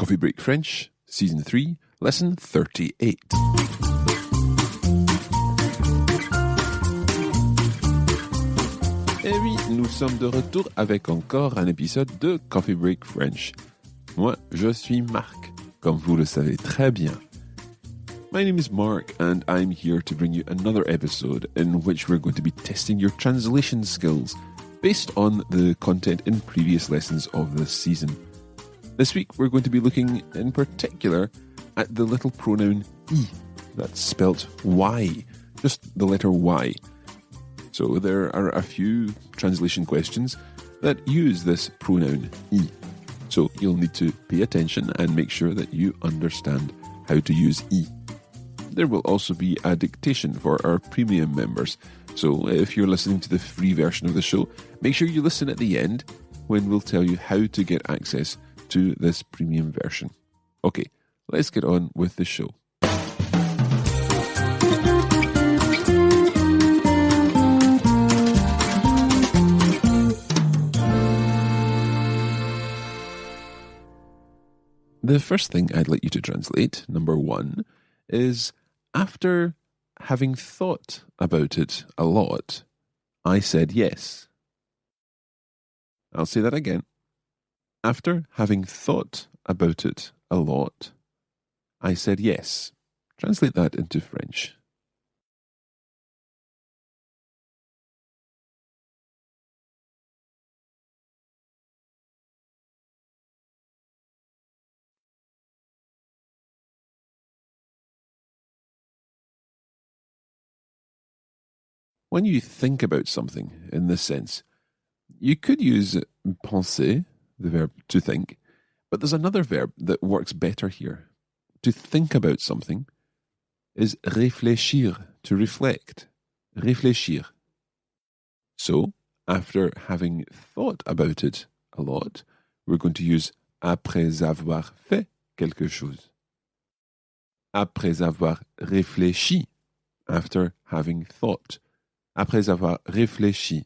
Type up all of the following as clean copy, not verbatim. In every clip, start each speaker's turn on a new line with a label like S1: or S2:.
S1: Coffee Break French, Season 3, Lesson 38. Et oui, nous sommes de retour avec encore un épisode de Coffee Break French. Moi, je suis Marc, comme vous le savez très bien. My name is Mark, and I'm here to bring you another episode in which we're going to be testing your translation skills based on the content in previous lessons of this season. This week, we're going to be looking in particular at the little pronoun I, that's spelt Y, just the letter Y. So there are a few translation questions that use this pronoun I. So you'll need to pay attention and make sure that you understand how to use I. There will also be a dictation for our premium members. So if you're listening to the free version of the show, make sure you listen at the end when we'll tell you how to get access to this premium version. Okay, let's get on with the show. The first thing I'd like you to translate, number 1, is after having thought about it a lot, I said yes. I'll say that again. After having thought about it a lot, I said yes. Translate that into French. When you think about something in this sense, you could use penser, the verb to think, but there's another verb that works better here. To think about something is réfléchir, to reflect. Réfléchir. So, after having thought about it a lot, we're going to use après avoir fait quelque chose. Après avoir réfléchi, after having thought. Après avoir réfléchi.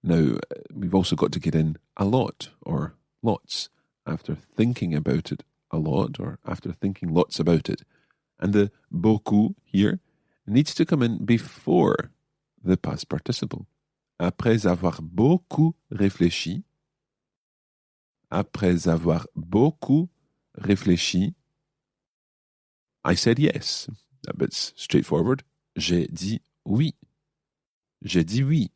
S1: Now, we've also got to get in a lot or lots after thinking about it a lot or after thinking lots about it. And the beaucoup here needs to come in before the past participle. Après avoir beaucoup réfléchi. Après avoir beaucoup réfléchi. I said yes. A bit straightforward. J'ai dit oui. J'ai dit oui.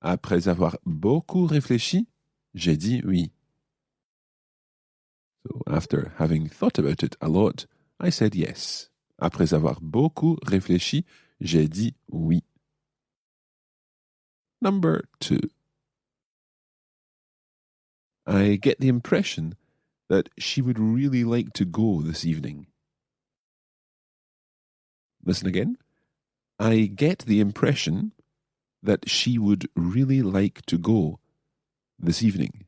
S1: Après avoir beaucoup réfléchi, j'ai dit oui. So after having thought about it a lot, I said yes. Après avoir beaucoup réfléchi, j'ai dit oui. Number 2. I get the impression that she would really like to go this evening. Listen again. I get the impression that she would really like to go this evening.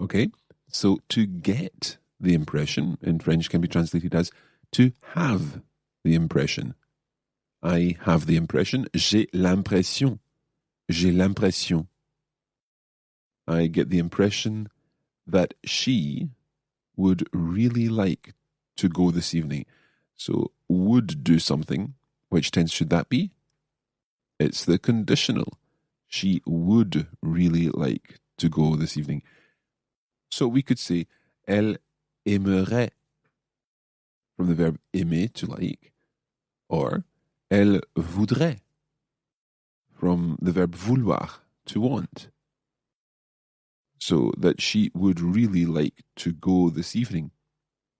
S1: Okay, so to get the impression in French can be translated as to have the impression. I have the impression. J'ai l'impression. J'ai l'impression. I get the impression that she would really like to go this evening. So would do something. Which tense should that be? It's the conditional. She would really like to go this evening. So we could say, elle aimerait, from the verb aimer, to like, or elle voudrait, from the verb vouloir, to want. So that she would really like to go this evening.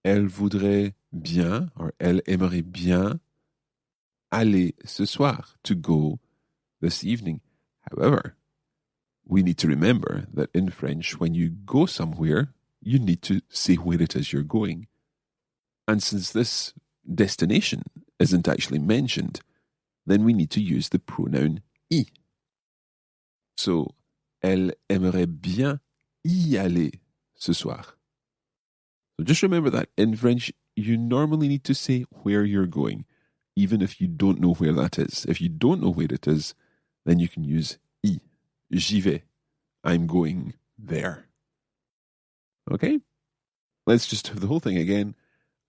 S1: Elle voudrait bien, or elle aimerait bien, aller ce soir, to go this evening. However, we need to remember that in French, when you go somewhere, you need to say where it is you're going. And since this destination isn't actually mentioned, then we need to use the pronoun I. So, elle aimerait bien y aller ce soir. So just remember that in French, you normally need to say where you're going, even if you don't know where that is. If you don't know where it is, then you can use y. J'y vais. I'm going there. Okay? Let's just have the whole thing again.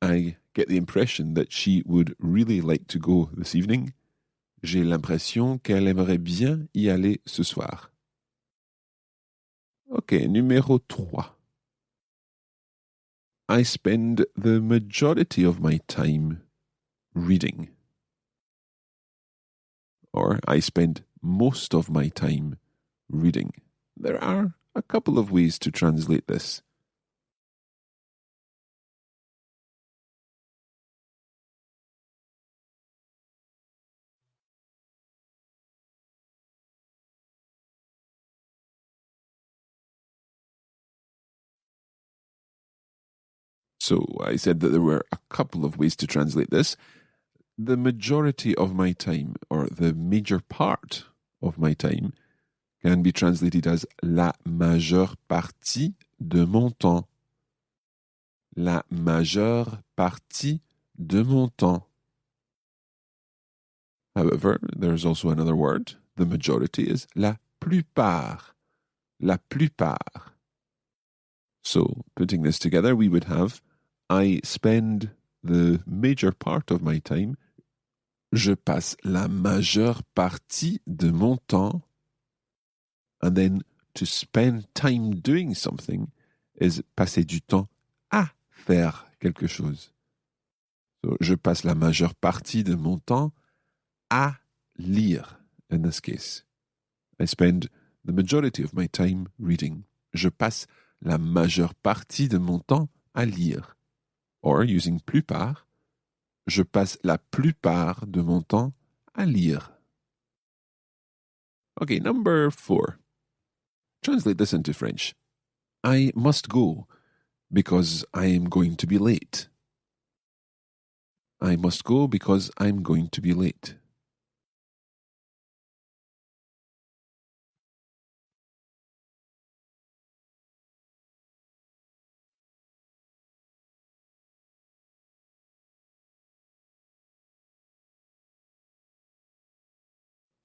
S1: I get the impression that she would really like to go this evening. J'ai l'impression qu'elle aimerait bien y aller ce soir. Okay, numéro 3. I spend the majority of my time reading. Or I spend most of my time reading. There are a couple of ways to translate this. So I said that there were a couple of ways to translate this. The majority of my time, or the major part of my time, can be translated as la majeure partie de mon temps. La majeure partie de mon temps. However, there's also another word. The majority is la plupart. La plupart. So, putting this together, we would have I spend the major part of my time. Je passe la majeure partie de mon temps. And then to spend time doing something is passer du temps à faire quelque chose. So, je passe la majeure partie de mon temps à lire, in this case. I spend the majority of my time reading. Je passe la majeure partie de mon temps à lire. Or, using plupart, je passe la plupart de mon temps à lire. Okay, number 4. Translate this into French. I must go because I am going to be late. I must go because I'm going to be late.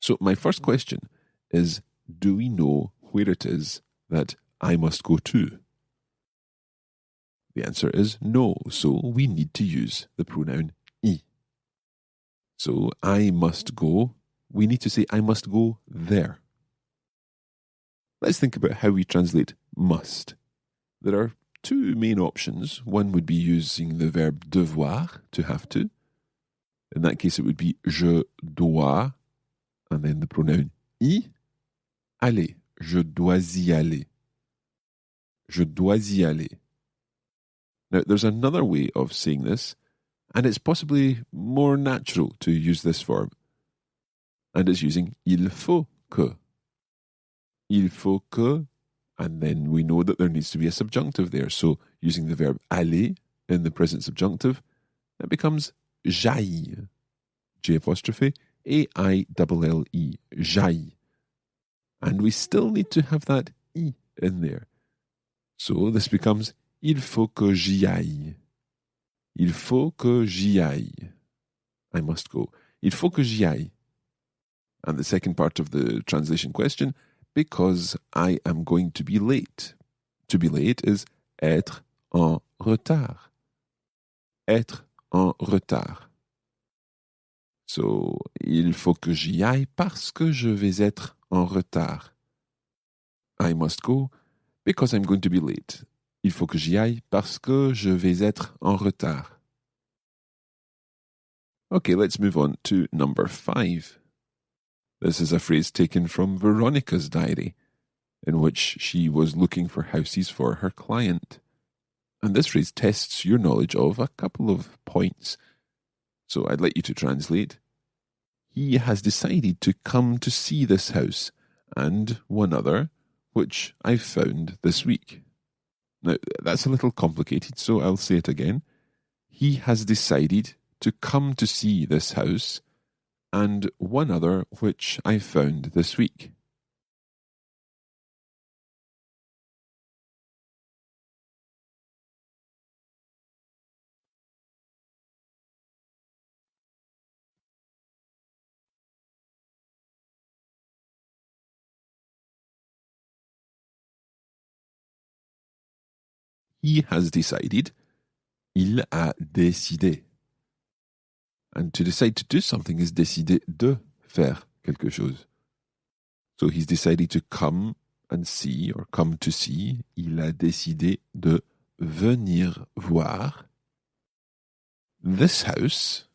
S1: So my first question is, do we know where it is that I must go to? The answer is no, so we need to use the pronoun I. So I must go, we need to say I must go there. Let's think about how we translate must. There are two main options. One would be using the verb devoir, to have to. In that case, it would be je dois, and then the pronoun y aller. Je dois y aller. Je dois y aller. Now, there's another way of saying this, and it's possibly more natural to use this form. And it's using il faut que. Il faut que, and then we know that there needs to be a subjunctive there. So using the verb aller in the present subjunctive, it becomes j'aille. J apostrophe A-I-L-L-E. J'aille. And we still need to have that I in there. So this becomes il faut que j'y aille. Il faut que j'y aille. I must go. Il faut que j'y aille. And the second part of the translation question, because I am going to be late. To be late is être en retard. Être en retard. So, il faut que j'y aille parce que je vais être en retard. I must go because I'm going to be late. Il faut que j'y aille parce que je vais être en retard. Okay, let's move on to number 5. This is a phrase taken from Veronica's diary, in which she was looking for houses for her client. And this phrase tests your knowledge of a couple of points. So I'd like you to translate. He has decided to come to see this house and one other, which I've found this week. Now, that's a little complicated, so I'll say it again. He has decided to come to see this house and one other which I found this week. He has decided. Il a décidé. And to decide to do something is décider de faire quelque chose. So he's decided to come and see, or come to see. Il a décidé de venir voir this house.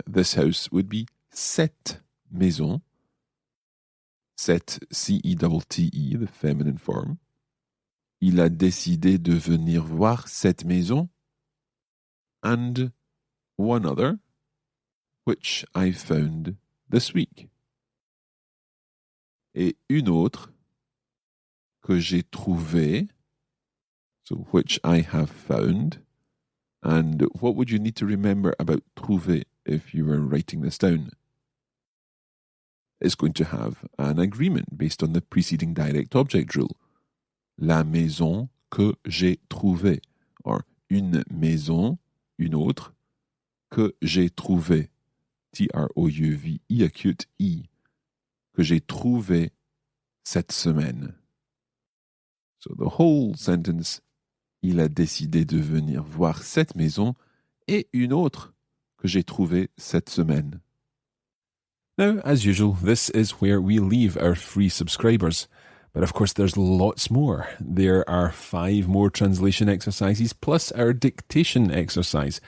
S1: This house would be cette maison. Cette, C-E-T-T-E, the feminine form. Il a décidé de venir voir cette maison. And one other, which I found this week. Et une autre que j'ai trouvée, so which I have found. And what would you need to remember about trouver if you were writing this down? It's going to have an agreement based on the preceding direct object rule. La maison que j'ai trouvée, or une maison, une autre, que j'ai trouvée, T-R-O-U-V-E acute E, que j'ai trouvé cette semaine. So the whole sentence, il a décidé de venir voir cette maison et une autre que j'ai trouvée cette semaine.
S2: Now, as usual, this is where we leave our free subscribers. But of course, there's lots more. There are 5 more translation exercises plus our dictation exercise,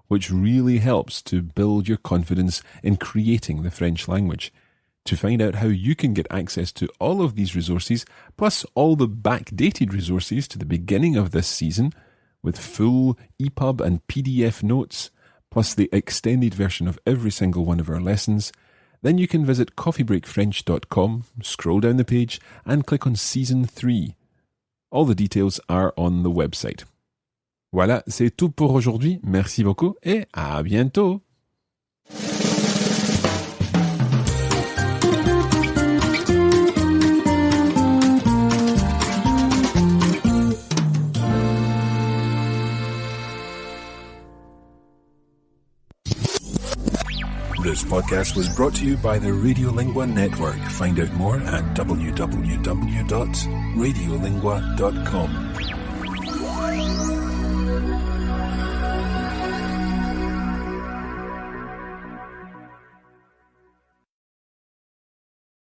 S2: which really helps to build your confidence in creating the French language. To find out how you can get access to all of these resources, plus all the backdated resources to the beginning of this season, with full EPUB and PDF notes, plus the extended version of every single one of our lessons, then you can visit coffeebreakfrench.com, scroll down the page, and click on Season 3. All the details are on the website. Voilà, c'est tout pour aujourd'hui. Merci beaucoup et à bientôt! This podcast was brought to you by the Radiolingua Network. Find out more at www.radiolingua.com.